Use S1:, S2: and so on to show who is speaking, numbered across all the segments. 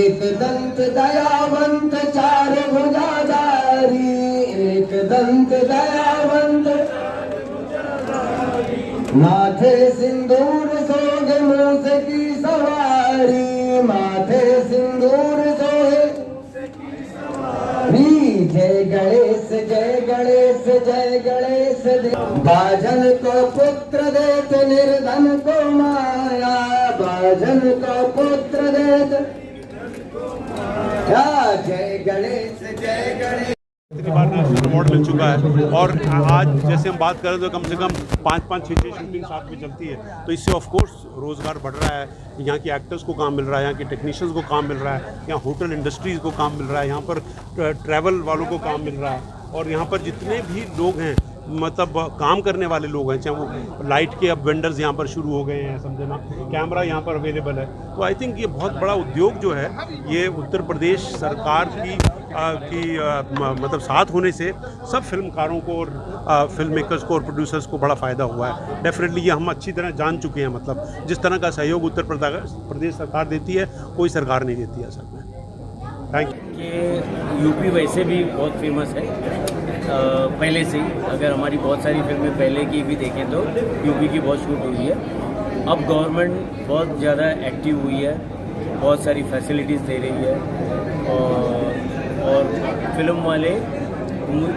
S1: एक दंत दयावंत चार भुजाधारी, एक दंत दयावंत माथे सिंदूर सोहे मूस की सवारी, माथे सिंदूर सोहे जय गणेश जय गणेश जय गणेश। बाजन को पुत्र देत निर्धन को माया, बाजन को पुत्र देत जय गणेश जय गणेश।
S2: कितनी बार नेशनल अवार्ड मिल चुका है और आज जैसे हम बात करें तो कम से कम 5-6 शूटिंग साथ में चलती है, तो इससे ऑफ कोर्स रोज़गार बढ़ रहा है, यहाँ की एक्टर्स को काम मिल रहा है, यहाँ के टेक्नीशियंस को काम मिल रहा है, यहाँ होटल इंडस्ट्रीज़ को काम मिल रहा है, यहाँ पर ट्रैवल वालों को काम मिल रहा है, और यहाँ पर जितने भी लोग हैं मतलब काम करने वाले लोग हैं, चाहे वो लाइट के अब वेंडर्स यहाँ पर शुरू हो गए हैं, समझना कैमरा यहाँ पर अवेलेबल है, तो आई थिंक ये बहुत बड़ा उद्योग जो है ये उत्तर प्रदेश सरकार की मतलब साथ होने से सब फिल्मकारों को और फिल्म मेकर्स को और प्रोड्यूसर्स को बड़ा फ़ायदा हुआ है। डेफिनेटली ये हम अच्छी तरह जान चुके हैं, मतलब जिस तरह का सहयोग उत्तर प्रदेश सरकार देती है कोई सरकार नहीं देती है असल में। Thank you.
S3: कि यूपी वैसे भी बहुत फेमस है पहले से ही, अगर हमारी बहुत सारी फिल्में पहले की भी देखें तो यूपी की बहुत शूट हुई है। अब गवर्नमेंट बहुत ज़्यादा एक्टिव हुई है, बहुत सारी फैसिलिटीज़ दे रही है, और फिल्म वाले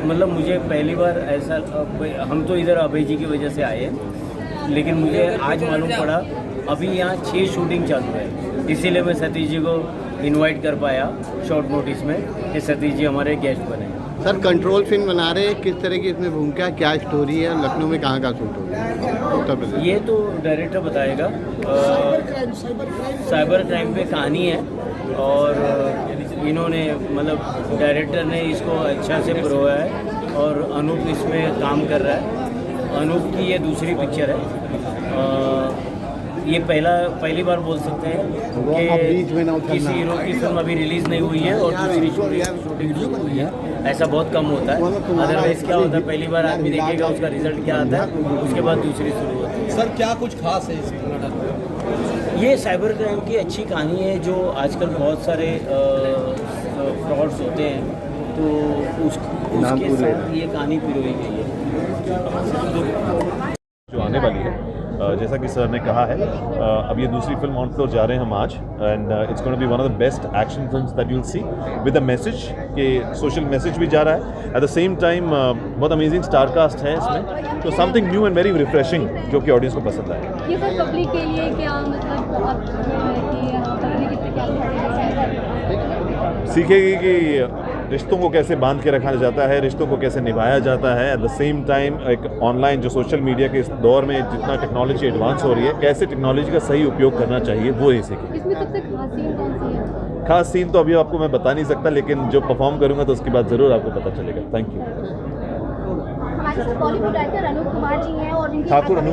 S3: मतलब मुझे पहली बार ऐसा, हम तो इधर अभय जी की वजह से आए हैं, लेकिन मुझे आज मालूम पड़ा अभी यहाँ 6 शूटिंग चालू है, इसीलिए मैं सतीश जी को इनवाइट कर पाया शॉर्ट नोटिस में कि सतीश जी हमारे गेस्ट बने।
S4: सर कंट्रोल फिल्म बना रहे हैं, किस तरह की इसमें भूमिका, क्या स्टोरी है, लखनऊ में कहाँ शूट हो रहा है उत्तर प्रदेश?
S3: ये तो डायरेक्टर बताएगा। साइबर क्राइम पे कहानी है और इन्होंने मतलब डायरेक्टर ने इसको अच्छा से परोया है और अनूप इसमें काम कर रहा है। अनूप की ये दूसरी पिक्चर है, ये पहली बार बोल सकते हैं कि किसी हीरो की फिल्म अभी रिलीज़ नहीं हुई है और दूसरी शूटिंग शुरू हुई है, ऐसा बहुत कम होता है। अदरवाइज क्या होता है, पहली बार आदमी देखेगा उसका रिजल्ट क्या आता है, उसके बाद दूसरी शुरू होती है।
S5: सर क्या कुछ खास है इसमें?
S3: ये साइबर क्राइम की अच्छी कहानी है, जो आजकल बहुत सारे फ्रॉड्स होते हैं, तो उसके साथ ये कहानी पिरोई गई है
S6: जो आने वाली है। जैसा कि सर ने कहा है, अब ये दूसरी फिल्म ऑन फ्लोर जा रहे हैं हम आज, and it's going to be one of the best action films that you will see, with a message कि सोशल मैसेज भी जा रहा है, एट द सेम टाइम बहुत अमेजिंग स्टार कास्ट है इसमें, तो something new and very refreshing जो कि ऑडियंस को पसंद आए।
S7: ये सर पब्लिक के लिए क्या मतलब
S6: सीखेगी कि रिश्तों को कैसे बांध के रखा जाता है, रिश्तों को कैसे निभाया जाता है, एट द सेम टाइम एक ऑनलाइन जो सोशल मीडिया के इस दौर में जितना टेक्नोलॉजी एडवांस हो रही है, कैसे टेक्नोलॉजी का सही उपयोग करना चाहिए, वो ही सीखेगी।
S7: इसमें सबसे खास सीन कौन सी है?
S6: खास सीन तो अभी आपको मैं बता नहीं सकता, लेकिन जो परफॉर्म करूंगा तो उसके बाद ज़रूर आपको पता चलेगा। Thank you.
S7: हमारे साथ बॉलीवुड एक्टर अनूप कुमार जी हैं और
S6: ठाकुर अनूप